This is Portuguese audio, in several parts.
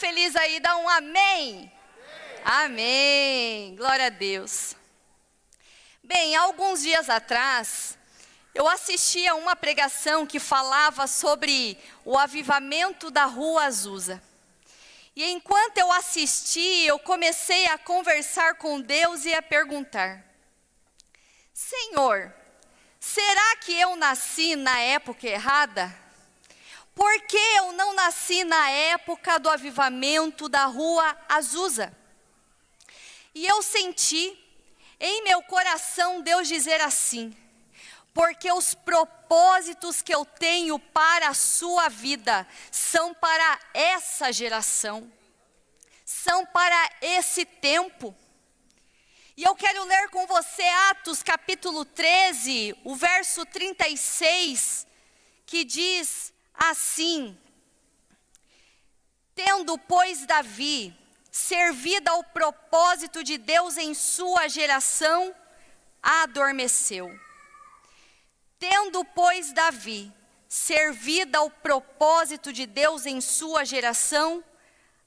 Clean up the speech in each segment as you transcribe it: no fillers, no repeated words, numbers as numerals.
feliz aí? Dá um amém. Amém. Glória a Deus. Bem, há alguns dias atrás, eu assisti a uma pregação que falava sobre o avivamento da Rua Azusa. E enquanto eu assisti, eu comecei a conversar com Deus e a perguntar: Senhor, será que eu nasci na época errada? Por que eu não nasci na época do avivamento da Rua Azusa? E eu senti em meu coração Deus dizer assim: porque os propósitos que eu tenho para a sua vida são para essa geração, são para esse tempo. E eu quero ler com você Atos capítulo 13, o verso 36, que diz assim: tendo, pois, Davi servido ao propósito de Deus em sua geração, adormeceu. Tendo, pois, Davi servido ao propósito de Deus em sua geração,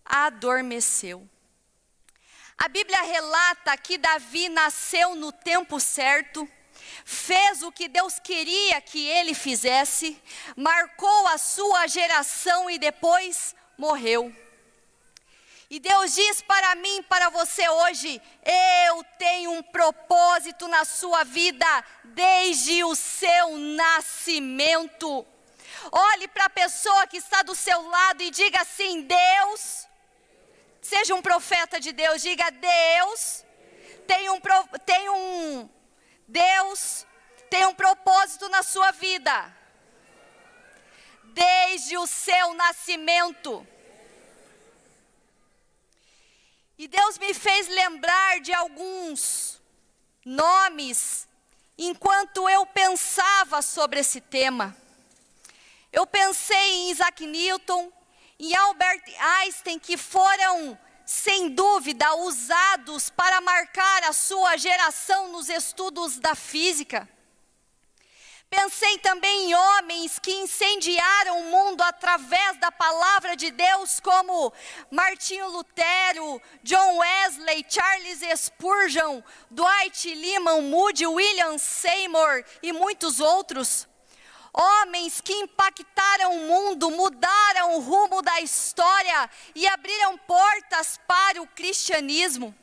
adormeceu. A Bíblia relata que Davi nasceu no tempo certo, fez o que Deus queria que ele fizesse, marcou a sua geração e depois morreu. E Deus diz para mim, para você hoje: eu tenho um propósito na sua vida desde o seu nascimento. Olhe para a pessoa que está do seu lado e diga assim: Deus, seja um profeta de Deus, diga: Deus tem um propósito na sua vida desde o seu nascimento. E Deus me fez lembrar de alguns nomes enquanto eu pensava sobre esse tema. Eu pensei em Isaac Newton, em Albert Einstein, que foram, sem dúvida, usados para marcar a sua geração nos estudos da física. Pensei também em homens que incendiaram o mundo através da palavra de Deus, como Martinho Lutero, John Wesley, Charles Spurgeon, Dwight Lyman Moody, William Seymour e muitos outros. Homens que impactaram o mundo, mudaram o rumo da história e abriram portas para o cristianismo.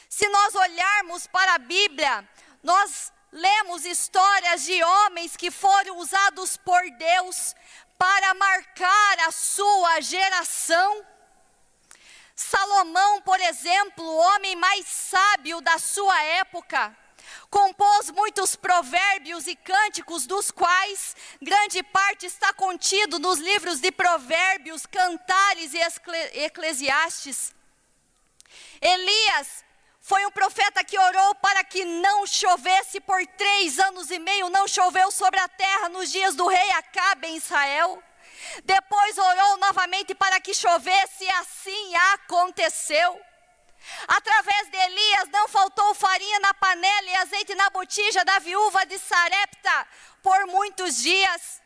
Se nós olharmos para a Bíblia, nós lemos histórias de homens que foram usados por Deus para marcar a sua geração. Salomão, por exemplo, o homem mais sábio da sua época, compôs muitos provérbios e cânticos, dos quais grande parte está contido nos livros de Provérbios, Cantares e Eclesiastes. Elias foi um profeta que orou para que não chovesse por 3 anos e meio, não choveu sobre a terra nos dias do rei Acabe em Israel. Depois orou novamente para que chovesse e assim aconteceu. Através de Elias não faltou farinha na panela e azeite na botija da viúva de Sarepta por muitos dias.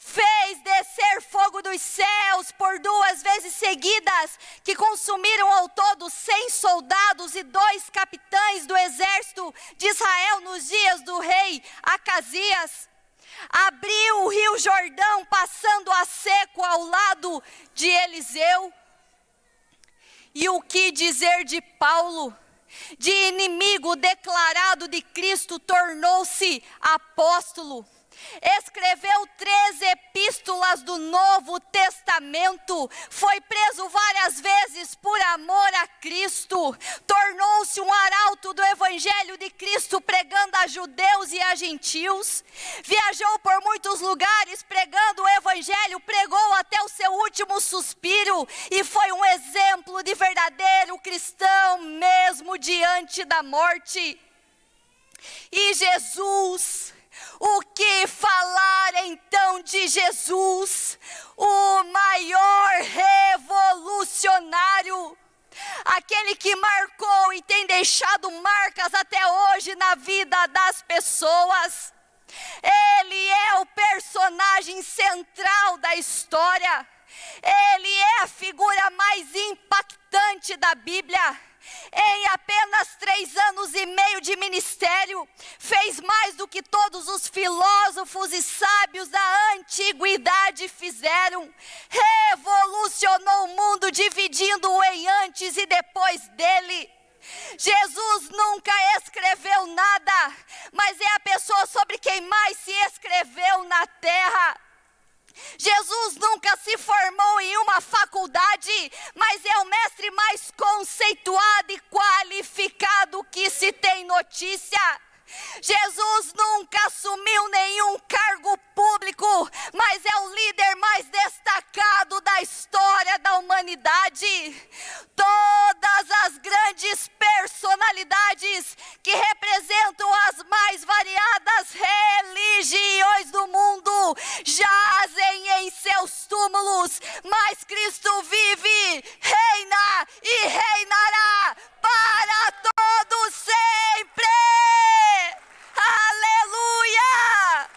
Fez descer fogo dos céus por 2 vezes seguidas, que consumiram ao todo 100 soldados e 2 capitães do exército de Israel nos dias do rei Acasias. Abriu o rio Jordão, passando a seco ao lado de Eliseu. E o que dizer de Paulo? De inimigo declarado de Cristo, tornou-se apóstolo. Escreveu 3 epístolas do Novo Testamento, foi preso várias vezes por amor a Cristo, tornou-se um arauto do Evangelho de Cristo, pregando a judeus e a gentios, viajou por muitos lugares pregando o Evangelho, pregou até o seu último suspiro e foi um exemplo de verdadeiro cristão mesmo diante da morte. E Jesus, o que falar então de Jesus, o maior revolucionário, aquele que marcou e tem deixado marcas até hoje na vida das pessoas. Ele é o personagem central da história. Ele é a figura da Bíblia, em apenas 3 anos e meio de ministério, fez mais do que todos os filósofos e sábios da antiguidade fizeram. Revolucionou o mundo, dividindo-o em antes e depois dele. Jesus nunca escreveu nada, mas é a pessoa sobre quem mais se escreveu na terra. Jesus nunca se formou em uma faculdade, mas é o mestre mais conceituado e qualificado que se tem notícia. Jesus nunca assumiu nenhum cargo público, mas é o líder mais destacado da história da humanidade. Todas as grandes personalidades que representam as mais variadas religiões do mundo jazem em seus túmulos, mas Cristo vive, reina e reinará para todos sempre. Aleluia!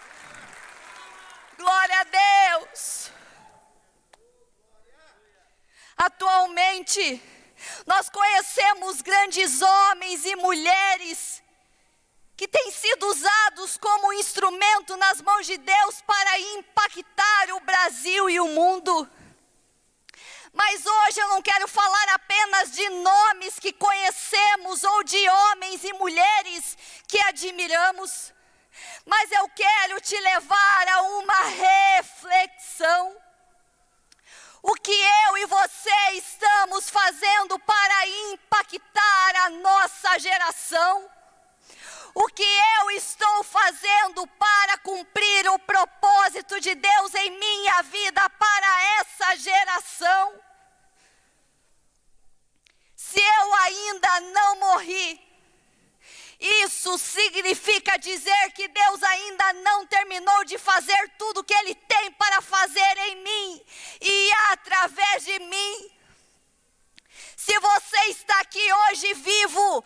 Glória a Deus! Atualmente, nós conhecemos grandes homens e mulheres que têm sido usados como instrumento nas mãos de Deus para impactar o Brasil e o mundo. Mas hoje eu não quero falar apenas de nomes que conhecemos ou de homens e mulheres que admiramos, mas eu quero te levar a uma reflexão. O que eu e você estamos fazendo para impactar a nossa geração? O que eu estou fazendo para cumprir o propósito de Deus em minha vida para essa geração? Se eu ainda não morri, isso significa dizer que Deus ainda não terminou de fazer tudo o que Ele tem para fazer em mim e através de mim. Se você está aqui hoje viva,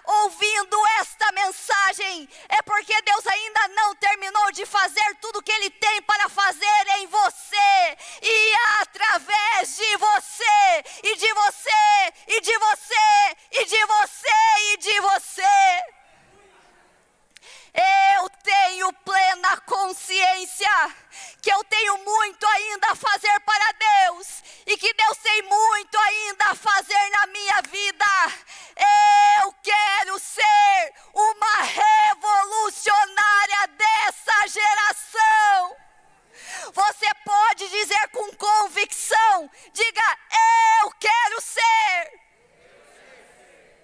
ouvindo esta mensagem, é porque Deus ainda não terminou de fazer tudo o que Ele tem para fazer em você, e através de você, e de você, e de você, e de você, e de você. Eu tenho plena consciência que eu tenho muito ainda a fazer para Deus e que Deus tem muito ainda a fazer na minha vida. Eu quero ser uma revolucionária dessa geração. Você pode dizer com convicção, diga: eu quero ser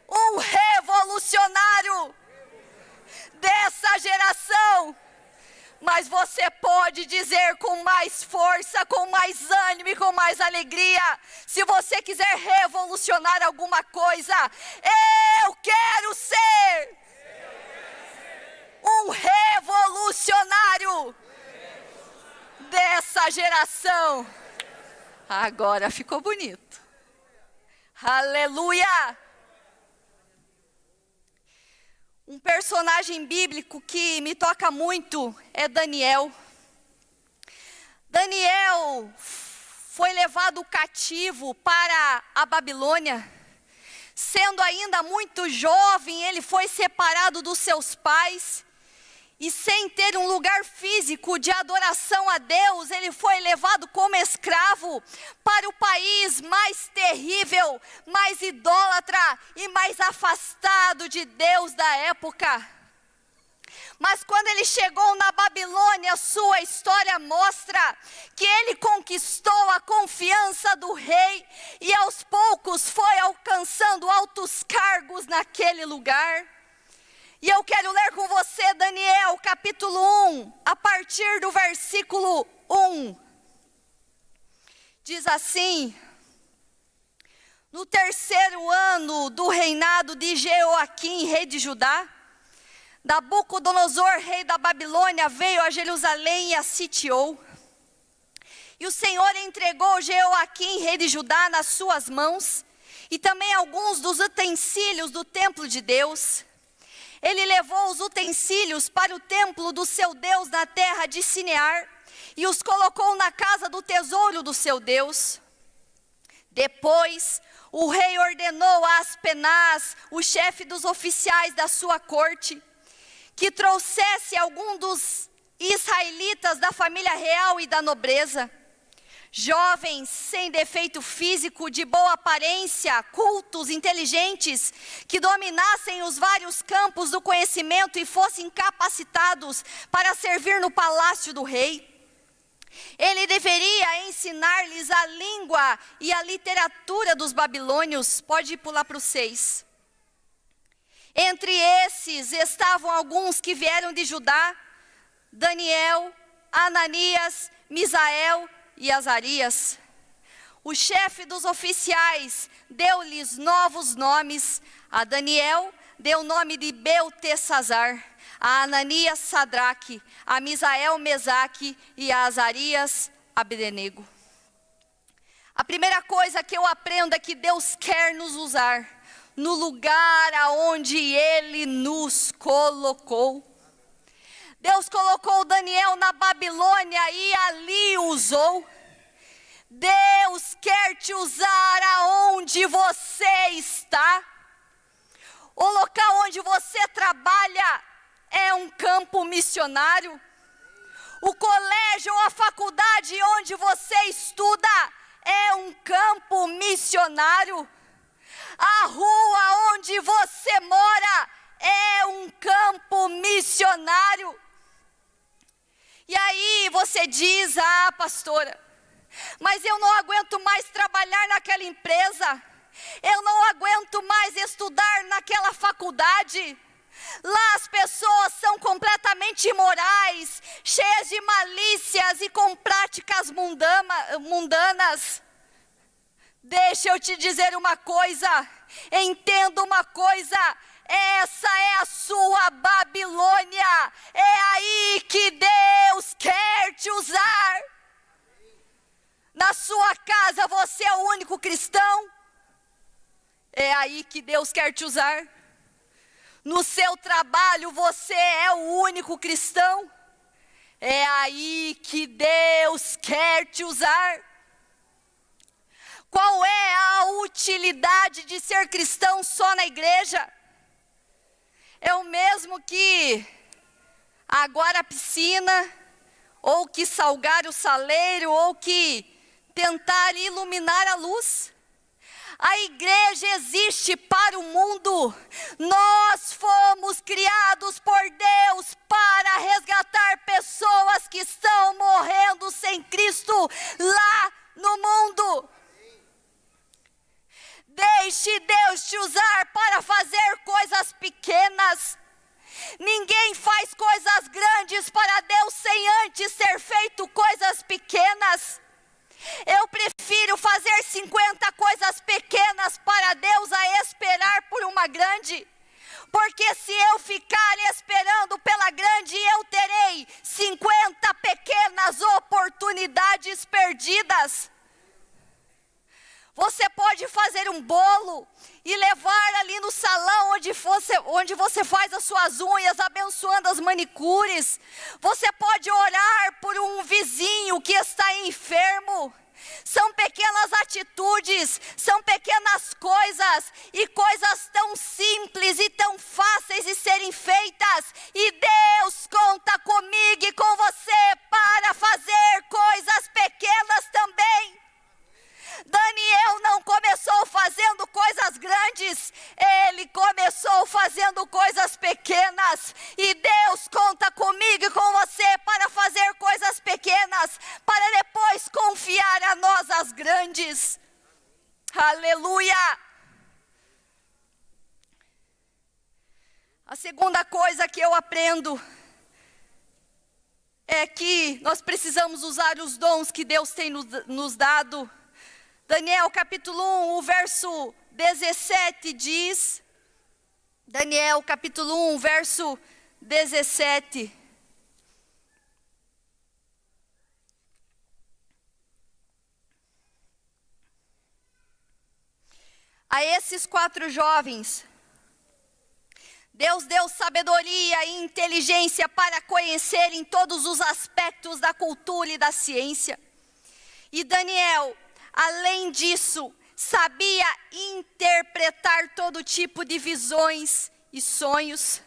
um revolucionário dessa geração. Mas você pode dizer com mais força, com mais ânimo e com mais alegria, se você quiser revolucionar alguma coisa: eu quero ser um revolucionário dessa geração. Agora ficou bonito. Aleluia! Um personagem bíblico que me toca muito é Daniel. Daniel foi levado cativo para a Babilônia. Sendo ainda muito jovem, ele foi separado dos seus pais. E sem ter um lugar físico de adoração a Deus, ele foi levado como escravo para o país mais terrível, mais idólatra e mais afastado de Deus da época. Mas quando ele chegou na Babilônia, sua história mostra que ele conquistou a confiança do rei e aos poucos foi alcançando altos cargos naquele lugar. E eu quero ler com você Daniel capítulo 1, a partir do versículo 1. Diz assim: no 3º ano do reinado de Jeoaquim, rei de Judá, Nabucodonosor, rei da Babilônia, veio a Jerusalém e a sitiou. E o Senhor entregou Jeoaquim, rei de Judá, nas suas mãos, e também alguns dos utensílios do templo de Deus. Ele levou os utensílios para o templo do seu Deus na terra de Sinear e os colocou na casa do tesouro do seu Deus. Depois, o rei ordenou a Aspenaz, o chefe dos oficiais da sua corte, que trouxesse algum dos israelitas da família real e da nobreza, jovens sem defeito físico, de boa aparência, cultos, inteligentes, que dominassem os vários campos do conhecimento e fossem capacitados para servir no palácio do rei. Ele deveria ensinar-lhes a língua e a literatura dos babilônios. Pode pular para o 6. Entre esses estavam alguns que vieram de Judá: Daniel, Ananias, Misael e Azarias. O chefe dos oficiais deu-lhes novos nomes. A Daniel deu o nome de Beltesazar, a Ananias Sadraque, a Misael Mesaque e a Azarias Abdenego. A primeira coisa que eu aprendo é que Deus quer nos usar no lugar aonde Ele nos colocou. Deus colocou Daniel na Babilônia e ali o usou. Deus quer te usar aonde você está. O local onde você trabalha é um campo missionário. O colégio ou a faculdade onde você estuda é um campo missionário. A rua onde você mora é um campo missionário. E aí você diz: ah, pastora, mas eu não aguento mais trabalhar naquela empresa. Eu não aguento mais estudar naquela faculdade. Lá as pessoas são completamente imorais, cheias de malícias e com práticas mundanas. Deixa eu te dizer uma coisa, entenda uma coisa: essa é a sua Babilônia, é aí que Deus quer te usar. Na sua casa você é o único cristão, é aí que Deus quer te usar. No seu trabalho você é o único cristão, é aí que Deus quer te usar. Qual é a utilidade de ser cristão só na igreja? É o mesmo que aguar a piscina, ou que salgar o saleiro, ou que tentar iluminar a luz. A igreja existe para o mundo. Nós fomos criados por Deus para resgatar pessoas que estão morrendo sem Cristo lá no mundo. Deixe Deus te usar para fazer coisas pequenas. Ninguém faz coisas grandes para Deus sem antes ter feito coisas pequenas. Eu prefiro fazer 50 coisas pequenas para Deus a esperar por uma grande. Porque se eu ficar esperando pela grande, eu terei 50 pequenas oportunidades perdidas. Você pode fazer um bolo e levar ali no salão onde você faz as suas unhas, abençoando as manicures. Você pode orar por um vizinho que está enfermo. São pequenas atitudes, são pequenas coisas, e coisas tão simples e tão fáceis de serem feitas. E Deus conta comigo e com você para fazer coisas pequenas também. Daniel não começou fazendo coisas grandes, ele começou fazendo coisas pequenas. E Deus conta comigo e com você para fazer coisas pequenas, para depois confiar a nós as grandes. Aleluia! A segunda coisa que eu aprendo é que nós precisamos usar os dons que Deus tem nos dado. Daniel capítulo 1, o verso 17 diz, Daniel capítulo 1, verso 17. A esses 4 jovens, Deus deu sabedoria e inteligência para conhecerem todos os aspectos da cultura e da ciência. E Daniel, além disso, sabia interpretar todo tipo de visões e sonhos.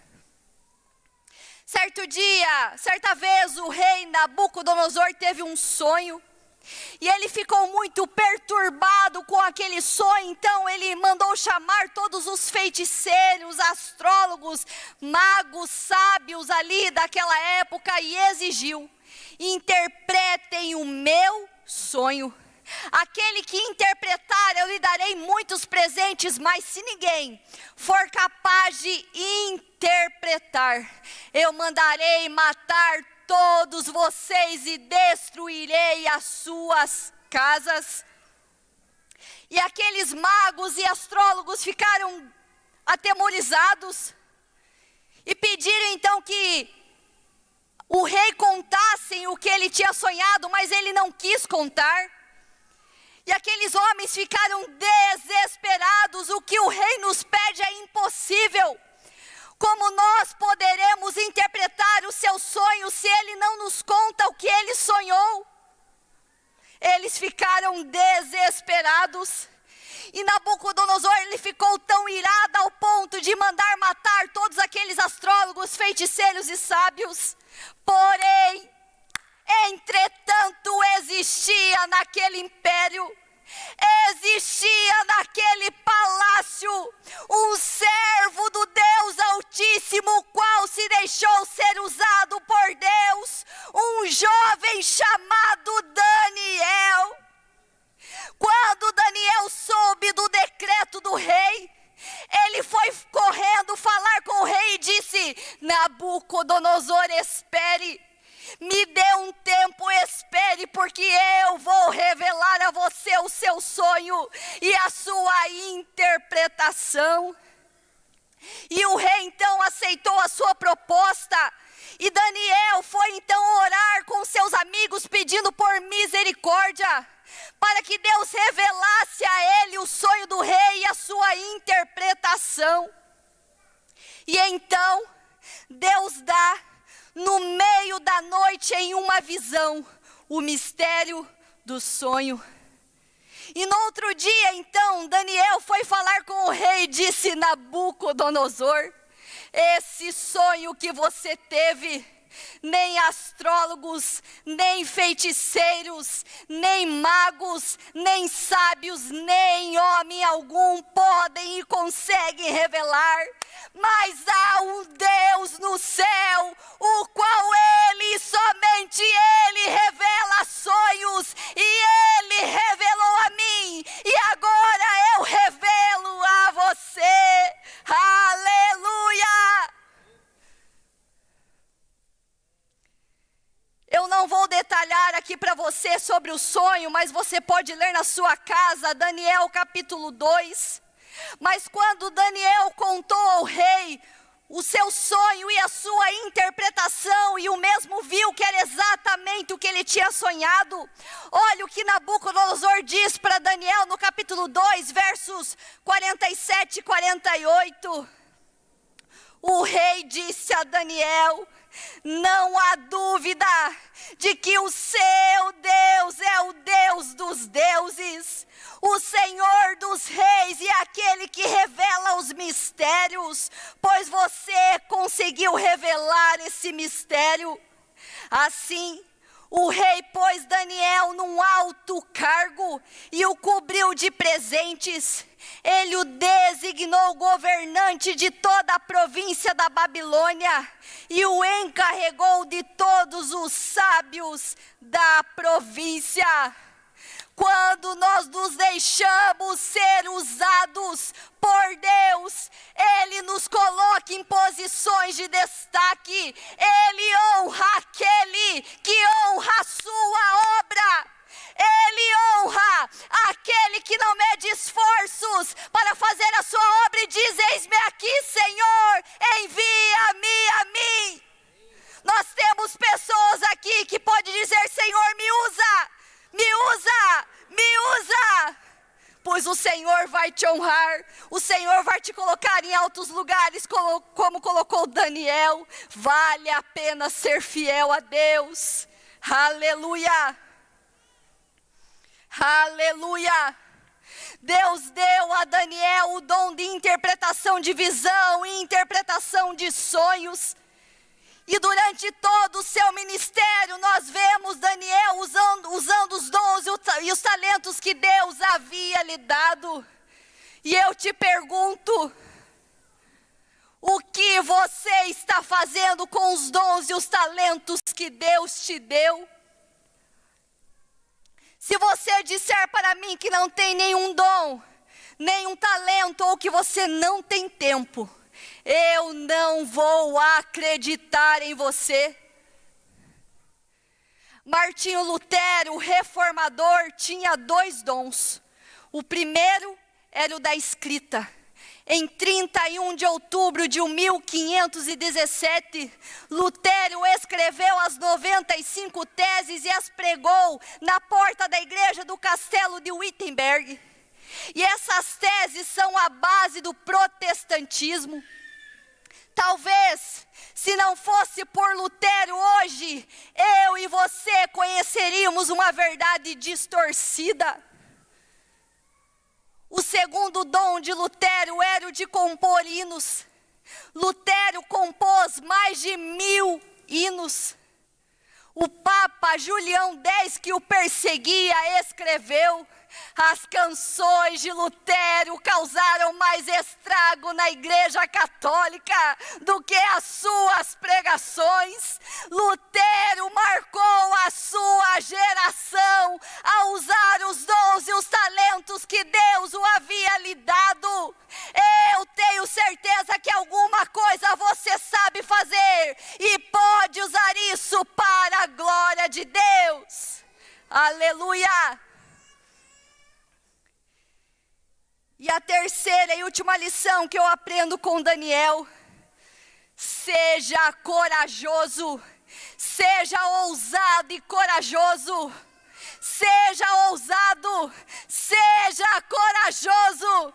Certa vez, o rei Nabucodonosor teve um sonho, e ele ficou muito perturbado com aquele sonho. Então ele mandou chamar todos os feiticeiros, astrólogos, magos, sábios ali daquela época e exigiu: interpretem o meu sonho. Aquele que interpretar, eu lhe darei muitos presentes, mas se ninguém for capaz de interpretar, eu mandarei matar todos vocês e destruirei as suas casas. E aqueles magos e astrólogos ficaram atemorizados e pediram então que o rei contasse o que ele tinha sonhado, mas ele não quis contar. E aqueles homens ficaram desesperados. O que o rei nos pede é impossível. Como nós poderemos interpretar o seu sonho se ele não nos conta o que ele sonhou? Eles ficaram desesperados. E Nabucodonosor, ele ficou tão irado ao ponto de mandar matar todos aqueles astrólogos, feiticeiros e sábios. Porém, entretanto, existia naquele império, existia naquele palácio, um servo do Deus Altíssimo, o qual se deixou ser usado por Deus, um jovem chamado Daniel. Quando Daniel soube do decreto do rei, ele foi correndo falar com o rei e disse: Nabucodonosor, espere. Me dê um tempo, espere, porque eu vou revelar a você o seu sonho e a sua interpretação. E o rei então aceitou a sua proposta. E Daniel foi então orar com seus amigos pedindo por misericórdia, para que Deus revelasse a ele o sonho do rei e a sua interpretação. E então Deus dá no meio da noite em uma visão o mistério do sonho. E no outro dia então Daniel foi falar com o rei e disse: Nabucodonosor, esse sonho que você teve, nem astrólogos, nem feiticeiros, nem magos, nem sábios, nem homem algum podem e conseguem revelar. Mas há um Deus no céu, o qual Ele, somente Ele revela sonhos, e Ele revelou a mim, e agora eu revelo a você. Aleluia! Eu não vou detalhar aqui para você sobre o sonho, mas você pode ler na sua casa, Daniel capítulo 2. Mas quando Daniel contou ao rei o seu sonho e a sua interpretação, e o mesmo viu que era exatamente o que ele tinha sonhado, olha o que Nabucodonosor diz para Daniel no capítulo 2, versos 47 e 48. O rei disse a Daniel: não há dúvida de que o seu Deus é o Deus dos deuses, o Senhor dos reis e aquele que revela os mistérios, pois você conseguiu revelar esse mistério. Assim, o rei pôs Daniel num alto cargo e o cobriu de presentes. Ele o designou governante de toda a província da Babilônia e o encarregou de todos os sábios da província. Quando nós nos deixamos ser usados por Deus, Ele nos coloca em posições de destaque. Ele honra aquele que honra a sua obra. Ele honra aquele que não mede esforços para fazer a sua obra e diz: eis-me aqui, Senhor, envia-me a mim. Nós temos pessoas aqui que podem dizer: Senhor, me usa, me usa, me usa. Pois o Senhor vai te honrar, o Senhor vai te colocar em altos lugares, como colocou Daniel. Vale a pena ser fiel a Deus. Aleluia. Aleluia! Deus deu a Daniel o dom de interpretação de visão e interpretação de sonhos. E durante todo o seu ministério, nós vemos Daniel usando os dons e os talentos que Deus havia lhe dado. E eu te pergunto, o que você está fazendo com os dons e os talentos que Deus te deu? Se você disser para mim que não tem nenhum dom, nenhum talento, ou que você não tem tempo, eu não vou acreditar em você. Martinho Lutero, o reformador, tinha 2 dons. O primeiro era o da escrita. Em 31 de outubro de 1517, Lutero escreveu as 95 teses e as pregou na porta da igreja do castelo de Wittenberg. E essas teses são a base do protestantismo. Talvez, se não fosse por Lutero hoje, eu e você conheceríamos uma verdade distorcida. O segundo dom de Lutero era o de compor hinos. Lutero compôs mais de 1000 hinos. O Papa Julião X, que o perseguia, escreveu: as canções de Lutero causaram mais estrago na Igreja Católica do que as suas pregações. Lutero marcou a sua geração a usar os dons e os talentos que Deus o havia lhe dado. Eu tenho certeza que alguma coisa você sabe fazer e pode usar isso para a glória de Deus. Aleluia! E a terceira e última lição que eu aprendo com Daniel: seja corajoso, seja ousado e corajoso, seja ousado, seja corajoso.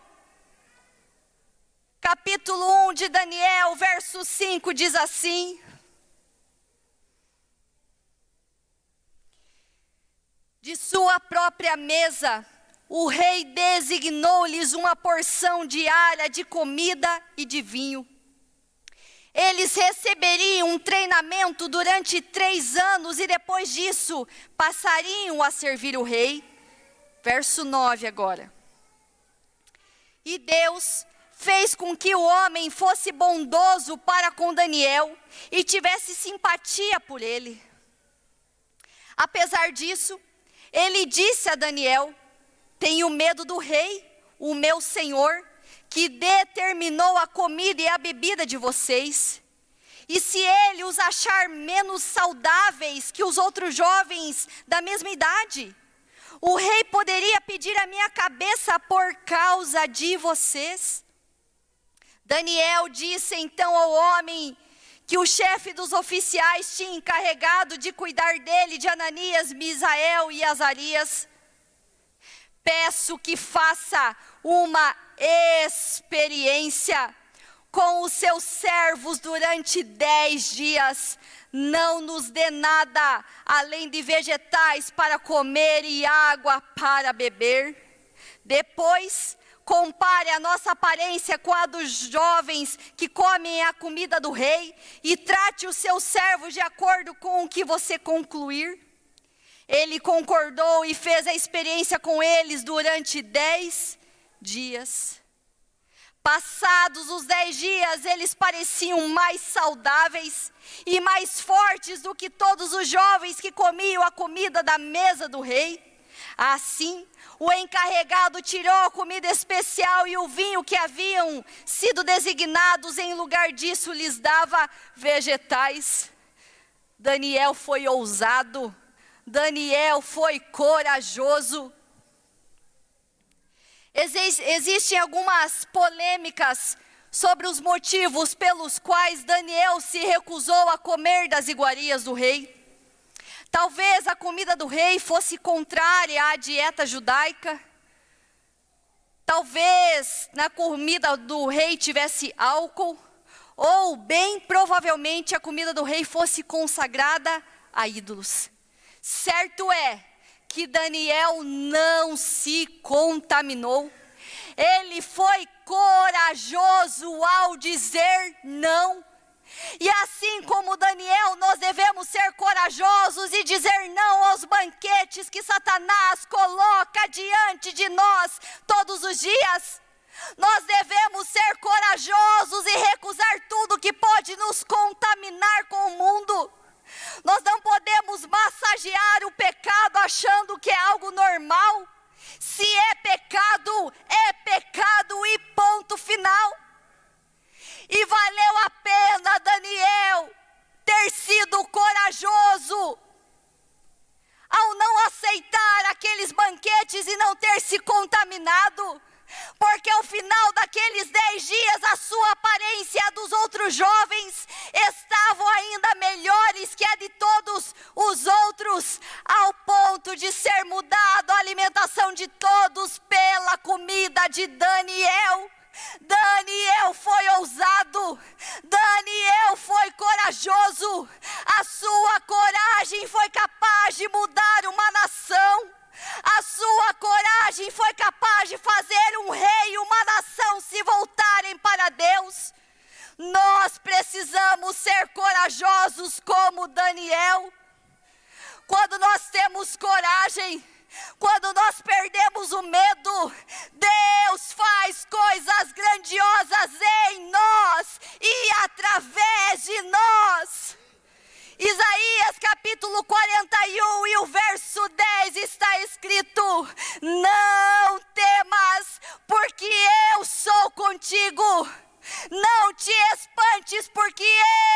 Capítulo 1 de Daniel, verso 5 diz assim: de sua própria mesa o rei designou-lhes uma porção diária de comida e de vinho. Eles receberiam um treinamento durante 3 anos e depois disso passariam a servir o rei. Verso 9 agora. E Deus fez com que o homem fosse bondoso para com Daniel e tivesse simpatia por ele. Apesar disso, ele disse a Daniel: tenho medo do rei, o meu senhor, que determinou a comida e a bebida de vocês. E se ele os achar menos saudáveis que os outros jovens da mesma idade, o rei poderia pedir a minha cabeça por causa de vocês. Daniel disse então ao homem que o chefe dos oficiais tinha encarregado de cuidar dele, de Ananias, Misael e Azarias: peço que faça uma experiência com os seus servos durante 10 dias. Não nos dê nada além de vegetais para comer e água para beber. Depois, compare a nossa aparência com a dos jovens que comem a comida do rei e trate os seus servos de acordo com o que você concluir. Ele concordou e fez a experiência com eles durante 10 dias. Passados os 10 dias, eles pareciam mais saudáveis e mais fortes do que todos os jovens que comiam a comida da mesa do rei. Assim, o encarregado tirou a comida especial e o vinho que haviam sido designados, em lugar disso lhes dava vegetais. Daniel foi ousado. Daniel foi corajoso. Existem algumas polêmicas sobre os motivos pelos quais Daniel se recusou a comer das iguarias do rei. Talvez a comida do rei fosse contrária à dieta judaica. Talvez na comida do rei tivesse álcool. Ou bem provavelmente a comida do rei fosse consagrada a ídolos. Certo é que Daniel não se contaminou. Ele foi corajoso ao dizer não. E assim como Daniel, nós devemos ser corajosos e dizer não aos banquetes que Satanás coloca diante de nós todos os dias. Nós devemos ser corajosos e recusar tudo que pode nos contaminar com o mundo. Nós não podemos massagear o pecado achando que é algo normal. Se é pecado e ponto final. E valeu a pena Daniel ter sido corajoso ao não aceitar aqueles banquetes e não ter se contaminado. Porque ao final daqueles 10 dias a sua aparência e a dos outros jovens estavam ainda melhores que a de todos os outros, ao ponto de ser mudado a alimentação de todos pela comida de Daniel. Daniel foi ousado, Daniel foi corajoso, a sua coragem foi capaz de mudar uma nação. A sua coragem foi capaz de fazer um rei e uma nação se voltarem para Deus. Nós precisamos ser corajosos como Daniel. Quando nós temos coragem, quando nós perdemos o medo, Deus faz coisas grandiosas em nós e através de nós. Isaías capítulo 41 e o verso 10 está escrito: não temas, porque eu sou contigo. Não te espantes, porque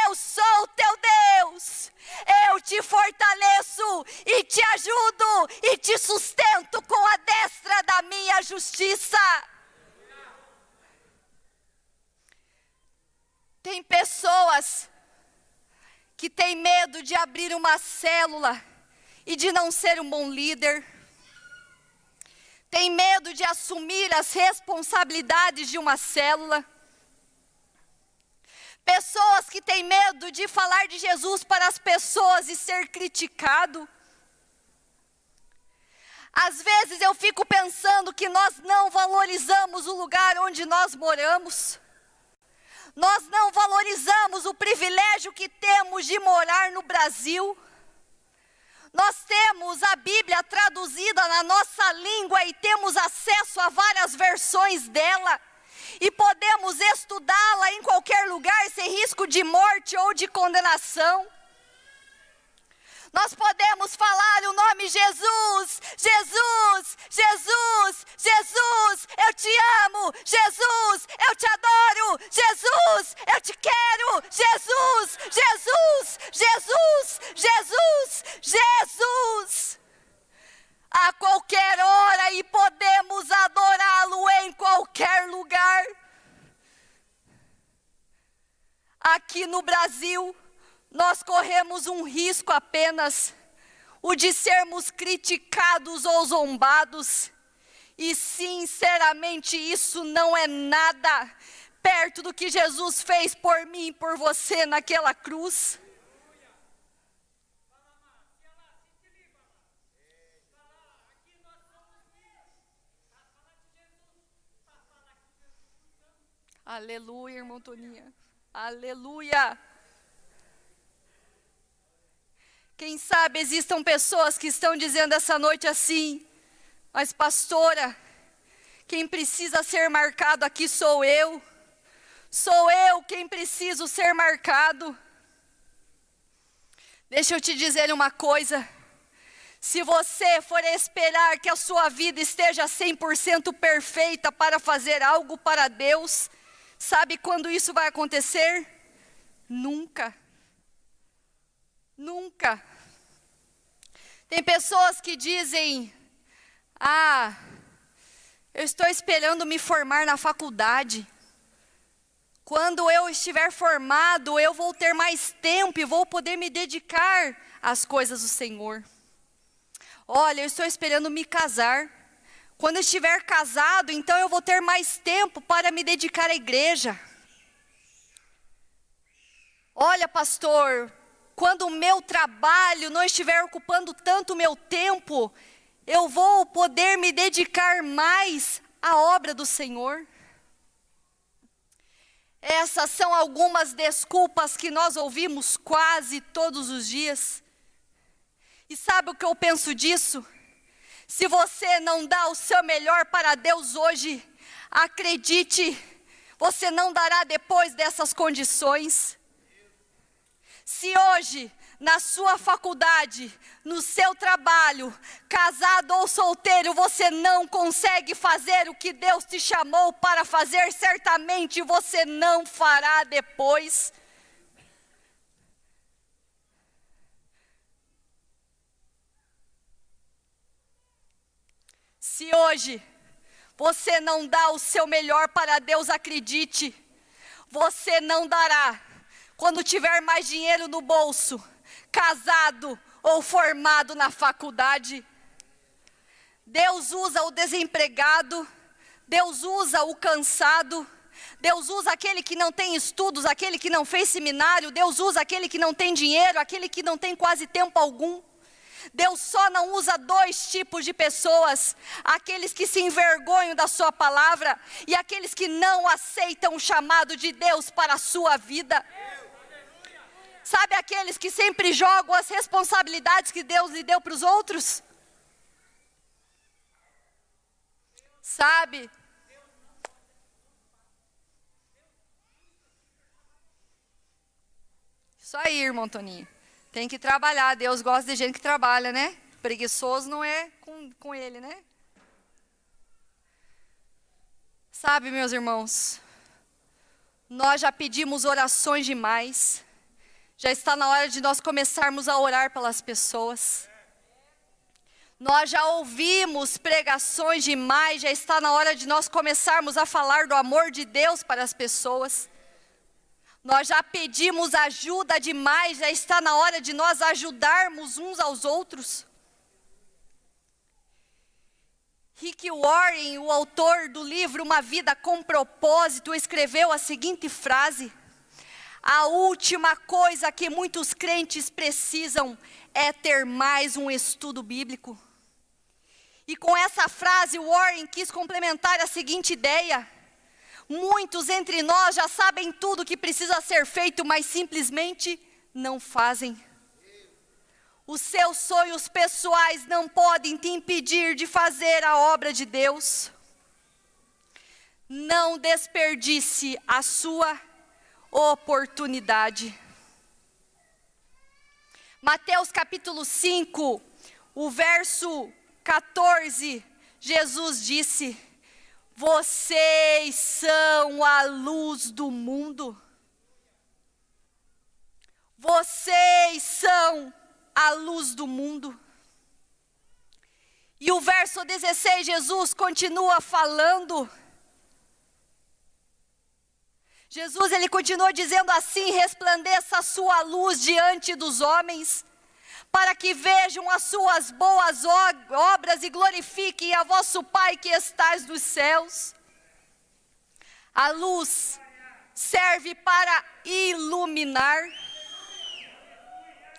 eu sou teu Deus. Eu te fortaleço e te ajudo e te sustento com a destra da minha justiça. Tem pessoas que têm medo de abrir uma célula e de não ser um bom líder. Tem medo de assumir as responsabilidades de uma célula. Pessoas que têm medo de falar de Jesus para as pessoas e ser criticado. Às vezes eu fico pensando que nós não valorizamos o lugar onde nós moramos. Nós não valorizamos o privilégio que temos de morar no Brasil. Nós temos a Bíblia traduzida na nossa língua e temos acesso a várias versões dela. E podemos estudá-la em qualquer lugar sem risco de morte ou de condenação. Nós podemos falar o nome Jesus, Jesus, Jesus, Jesus, eu te amo, Jesus, eu te adoro, Jesus, eu te quero, Jesus, Jesus, Jesus, Jesus, Jesus. A qualquer hora e podemos adorá-lo em qualquer lugar. Aqui no Brasil, nós corremos um risco apenas, o de sermos criticados ou zombados. E sinceramente isso não é nada perto do que Jesus fez por mim e por você naquela cruz. Aleluia, irmão Toninha. Aleluia. Quem sabe existam pessoas que estão dizendo essa noite assim: mas pastora, quem precisa ser marcado aqui sou eu. Sou eu quem preciso ser marcado. Deixa eu te dizer uma coisa. Se você for esperar que a sua vida esteja 100% perfeita para fazer algo para Deus, sabe quando isso vai acontecer? Nunca. Nunca. Tem pessoas que dizem: eu estou esperando me formar na faculdade. Quando eu estiver formado, eu vou ter mais tempo e vou poder me dedicar às coisas do Senhor. Olha, eu estou esperando me casar. Quando eu estiver casado, então eu vou ter mais tempo para me dedicar à igreja. Olha, pastor, quando o meu trabalho não estiver ocupando tanto o meu tempo, eu vou poder me dedicar mais à obra do Senhor? Essas são algumas desculpas que nós ouvimos quase todos os dias. E sabe o que eu penso disso? Se você não dá o seu melhor para Deus hoje, acredite, você não dará depois dessas condições. Se hoje, na sua faculdade, no seu trabalho, casado ou solteiro, você não consegue fazer o que Deus te chamou para fazer, certamente você não fará depois. Se hoje você não dá o seu melhor para Deus, acredite, você não dará quando tiver mais dinheiro no bolso, casado ou formado na faculdade. Deus usa o desempregado, Deus usa o cansado, Deus usa aquele que não tem estudos, aquele que não fez seminário, Deus usa aquele que não tem dinheiro, aquele que não tem quase tempo algum. Deus só não usa dois tipos de pessoas: aqueles que se envergonham da sua palavra e aqueles que não aceitam o chamado de Deus para a sua vida. Sabe aqueles que sempre jogam as responsabilidades que Deus lhe deu para os outros? Sabe? Isso aí, irmão Toninho. Tem que trabalhar. Deus gosta de gente que trabalha, né? Preguiçoso não é com ele, né? Sabe, meus irmãos, nós já pedimos orações demais. Já está na hora de nós começarmos a orar pelas pessoas. Nós já ouvimos pregações demais, já está na hora de nós começarmos a falar do amor de Deus para as pessoas. Nós já pedimos ajuda demais, já está na hora de nós ajudarmos uns aos outros. Rick Warren, o autor do livro Uma Vida com Propósito, escreveu a seguinte frase: a última coisa que muitos crentes precisam é ter mais um estudo bíblico. E com essa frase, Warren quis complementar a seguinte ideia: muitos entre nós já sabem tudo o que precisa ser feito, mas simplesmente não fazem. Os seus sonhos pessoais não podem te impedir de fazer a obra de Deus. Não desperdice a sua oportunidade. Mateus capítulo 5, o verso 14, Jesus disse: vocês são a luz do mundo. Vocês são a luz do mundo. E o verso 16, Jesus continua falando. Jesus, ele continua dizendo assim: resplandeça a sua luz diante dos homens, para que vejam as suas boas obras e glorifiquem a vosso Pai que estais nos céus. A luz serve para iluminar.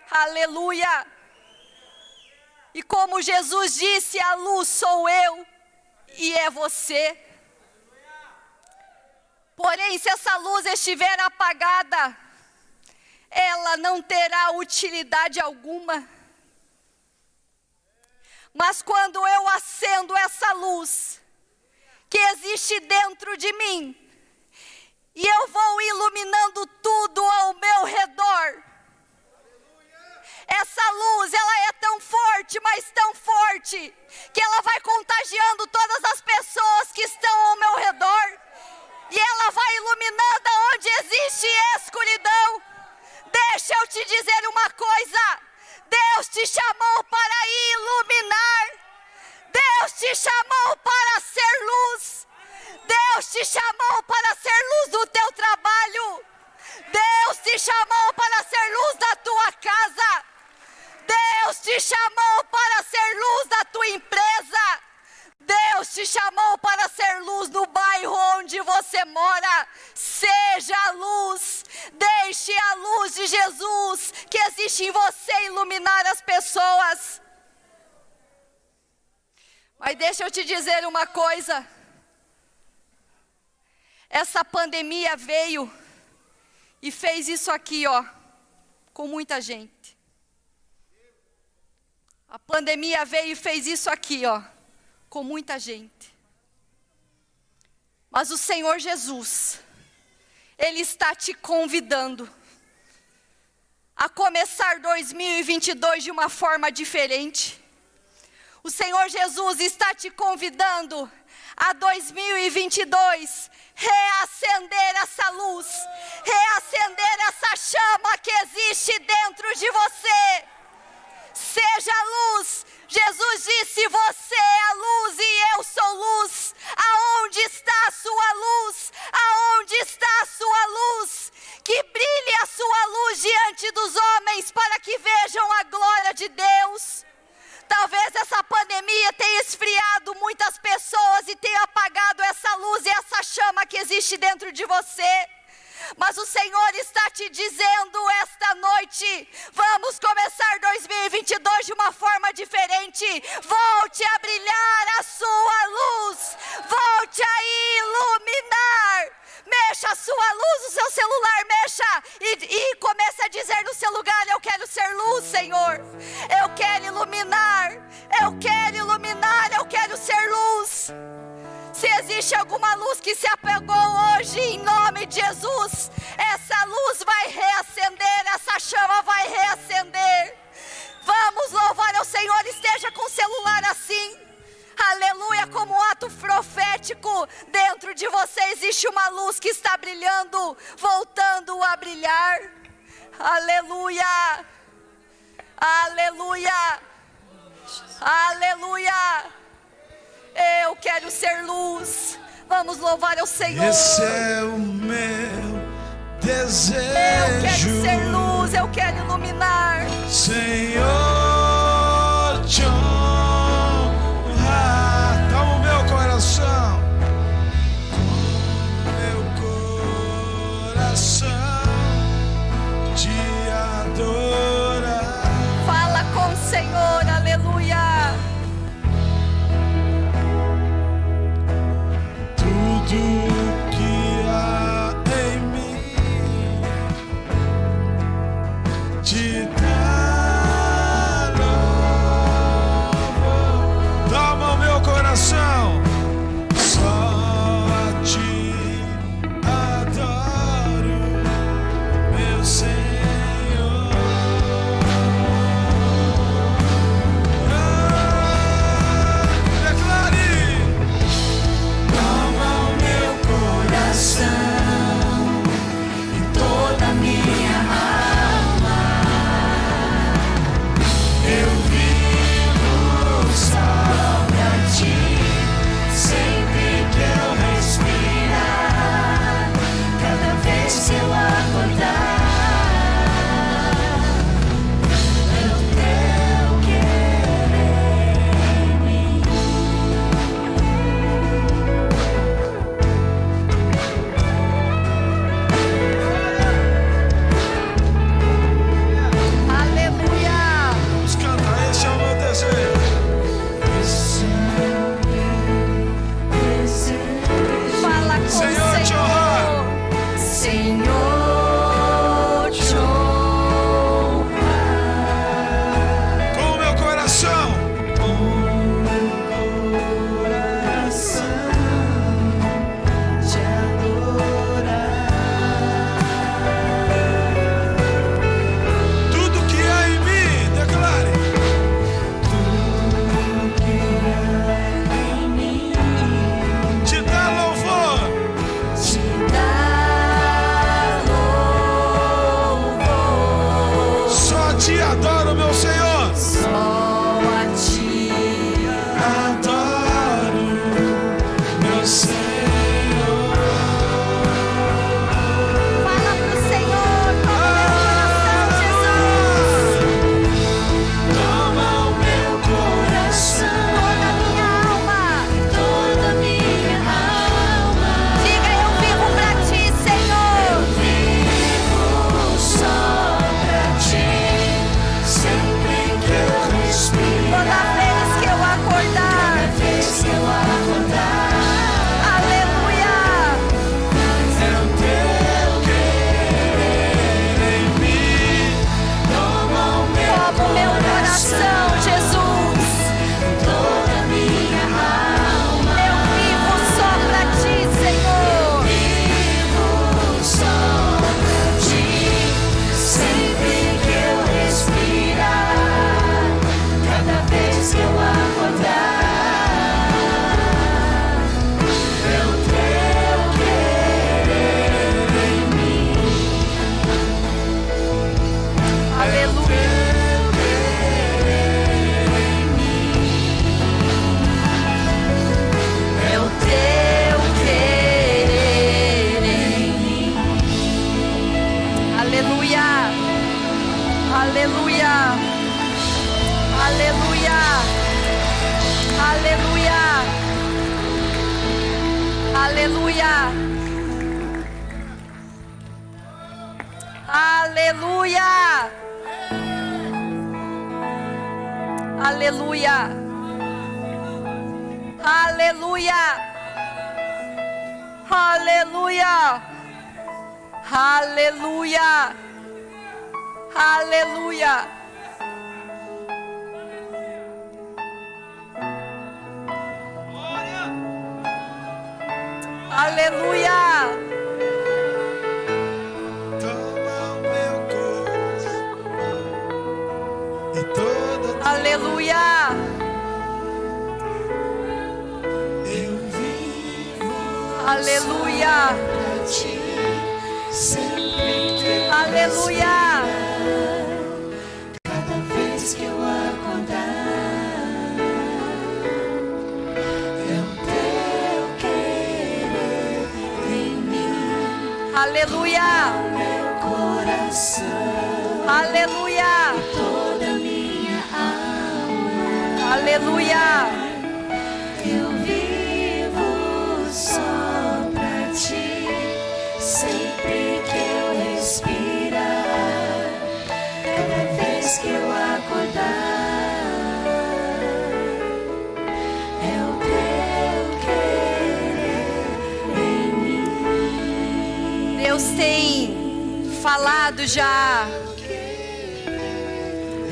Aleluia! E como Jesus disse, a luz sou eu e é você. Porém, se essa luz estiver apagada, ela não terá utilidade alguma. Mas quando eu acendo essa luz que existe dentro de mim, e eu vou iluminando tudo ao meu redor, essa luz, ela é tão forte, mas tão forte, que ela vai contagiando todas as pessoas que estão ao meu redor, e ela vai iluminando onde existe escuridão. Deixa eu te dizer uma coisa: Deus te chamou para iluminar, Deus te chamou para ser luz, Deus te chamou para ser luz do teu trabalho, Deus te chamou para ser luz da tua casa, Deus te chamou para ser luz da tua empresa, Deus te chamou para ser luz no bairro onde você mora. Seja a luz, deixe a luz de Jesus que existe em você iluminar as pessoas. Mas deixa eu te dizer uma coisa. Essa pandemia veio e fez isso aqui, ó, com muita gente. A pandemia veio e fez isso aqui, ó, com muita gente. Mas o Senhor Jesus, Ele está te convidando a começar 2022 de uma forma diferente. O Senhor Jesus está te convidando a 2022 reacender essa luz, reacender essa chama que existe dentro de você. Seja luz. Jesus disse: você é a luz e eu sou luz. Aonde está a sua luz? Aonde está a sua luz? Que brilhe a sua luz diante dos homens, para que vejam a glória de Deus. Talvez essa pandemia tenha esfriado muitas pessoas e tenha apagado essa luz e essa chama que existe dentro de você. Mas o Senhor está te dizendo esta noite: vamos começar 2022 de uma forma diferente. Volte a brilhar a sua luz. Volte a iluminar. Mexa a sua luz, o seu celular, mexa e comece a dizer no seu lugar: eu quero ser luz, Senhor. Eu quero iluminar, eu quero iluminar, eu quero ser luz. Se existe alguma luz que se apagou hoje, em nome de Jesus, essa luz vai reacender, essa chama vai reacender. Vamos louvar ao Senhor. Esteja com o celular assim, aleluia, como um ato profético. Dentro de você existe uma luz que está brilhando, voltando a brilhar. Aleluia, aleluia, aleluia. Eu quero ser luz. Vamos louvar ao Senhor. Esse é o meu desejo. Eu quero ser luz, eu quero iluminar. Senhor, te honrar. Toma o meu coração. Com meu coração te adorar. Fala com o Senhor, aleluia. Tudo que há em mim te dá louvor. Toma o meu coração, só a ti adoro, meu Senhor. Declare. Toma o meu coração e toda a minha alma. Eu vivo só pra ti, sempre que eu respirar, cada vez que eu acordar. É o teu querer em mim. Aleluia. Vamos cantar, esse é o meu desejo. Fala com Senhor, o te Senhor. honrar. Senhor, te honrar. Com o meu coração, Coração te adorar. tudo que há em mim, declare. Tudo que há em mim Te dá louvor. te dá louvor. Só te adoro, meu Senhor. Só a ti Adoro, meu Senhor. Fala pro Senhor. Toma o meu coração, Jesus. toma o meu coração, Toda a minha alma. toda a minha alma. Diga: eu vivo pra ti, Senhor. Vivo só pra ti, sempre que eu respiro. Toda vez que eu acordar, Cada Aleluia. Aleluia. Aleluia. Aleluia. Aleluia. Aleluia. Aleluia. Aleluia. Toma o meu coração e toda Aleluia. eu vivo Aleluia. pra ti, sempre que eu Aleluia. cada vez que eu acordar, é o teu querer em mim, Aleluia. meu coração, Aleluia. toda minha alma. Aleluia. Eu vivo só pra ti, sempre que eu respirar, cada vez que eu acordar, é o teu querer em mim. Deus tem falado já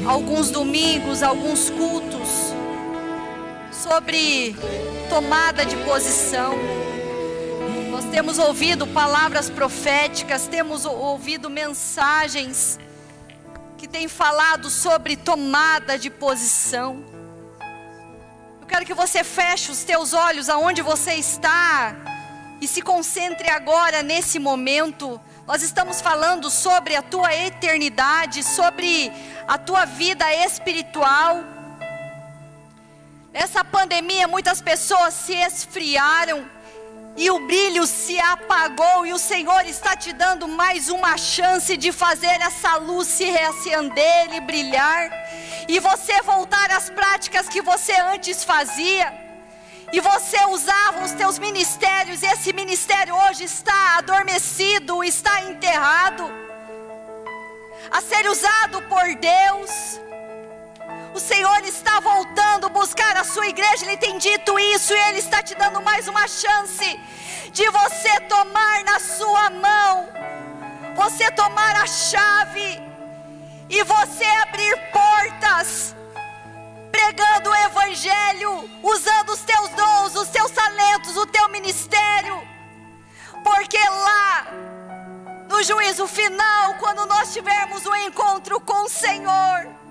alguns domingos, alguns cultos sobre tomada de posição. Nós temos ouvido palavras proféticas, temos ouvido mensagens que têm falado sobre tomada de posição. Eu quero que você feche os teus olhos aonde você está e se concentre agora nesse momento. Nós estamos falando sobre a tua eternidade, sobre a tua vida espiritual. Nessa pandemia, muitas pessoas se esfriaram e o brilho se apagou, e o Senhor está te dando mais uma chance de fazer essa luz se reacender e brilhar, e você voltar às práticas que você antes fazia. E você usava os teus ministérios, e esse ministério hoje está adormecido, está enterrado, a ser usado por Deus. O Senhor está voltando a buscar a sua igreja, Ele tem dito isso, e Ele está te dando mais uma chance de você tomar na sua mão, você tomar a chave, e você abrir portas, pregando o Evangelho, usando os teus dons, os teus talentos, o teu ministério, porque lá, no juízo final, quando nós tivermos um encontro com o Senhor,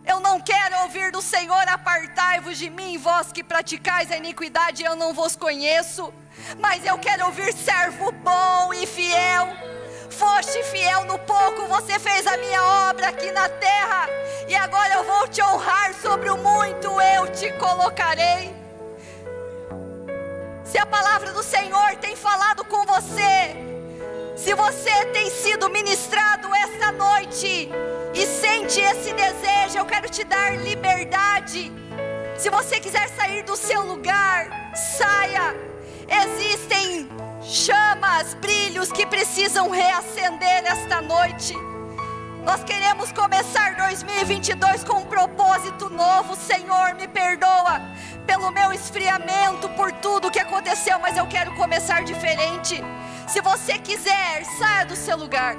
eu não quero ouvir do Senhor: apartai-vos de mim, vós que praticais a iniquidade, eu não vos conheço. Mas eu quero ouvir: servo bom e fiel, foste fiel no pouco, você fez a minha obra aqui na terra, e agora eu vou te honrar sobre o muito, eu te colocarei. Se a palavra do Senhor tem falado com você, se você tem sido ministrado esta noite e sente esse desejo, eu quero te dar liberdade. Se você quiser sair do seu lugar, saia. Existem chamas, brilhos que precisam reacender esta noite. Nós queremos começar 2022 com um propósito novo. Senhor, me perdoa pelo meu esfriamento, por tudo que aconteceu, mas eu quero começar diferente. Se você quiser, saia do seu lugar.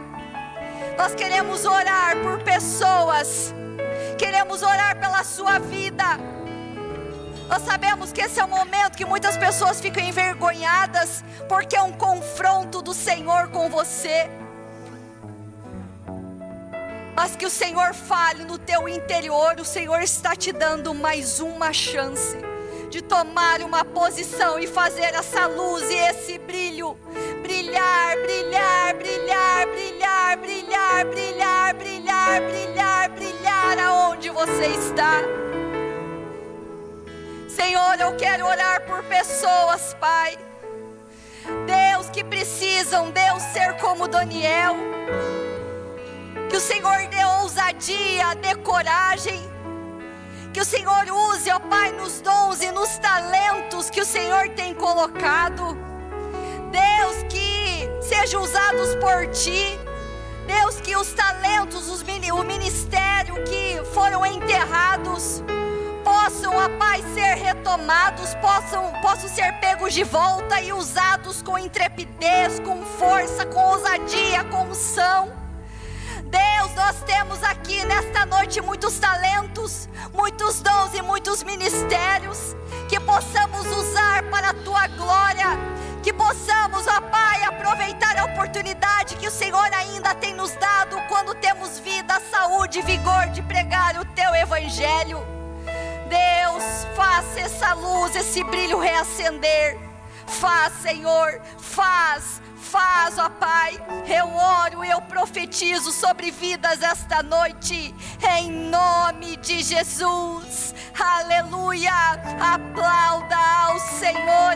Nós queremos orar por pessoas, queremos orar pela sua vida. Nós sabemos que esse é um momento que muitas pessoas ficam envergonhadas, porque é um confronto do Senhor com você. Mas que o Senhor fale no teu interior. O Senhor está te dando mais uma chance de tomar uma posição e fazer essa luz e esse brilho brilhar, brilhar, brilhar, brilhar, brilhar, brilhar, brilhar, brilhar, brilhar aonde você está. Senhor, eu quero orar por pessoas, Pai, Deus, que precisam, Deus, ser como Daniel. Que o Senhor dê ousadia, dê coragem. Que o Senhor use, ó Pai, nos dons e nos talentos que o Senhor tem colocado. Deus, que sejam usados por Ti. Deus, que os talentos, o ministério que foram enterrados, possam, ó Pai, ser retomados, possam ser pegos de volta e usados com intrepidez, com força, com ousadia, com unção. Deus, nós temos aqui nesta noite muitos talentos, muitos dons e muitos ministérios, que possamos usar para a Tua glória, que possamos, ó Pai, aproveitar a oportunidade que o Senhor ainda tem nos dado, quando temos vida, saúde e vigor de pregar o Teu Evangelho. Deus, faça essa luz, esse brilho reacender. Faz, Senhor, faz, ó Pai. Eu oro e eu profetizo sobre vidas esta noite, em nome de Jesus. Aleluia. Aplauda ao Senhor.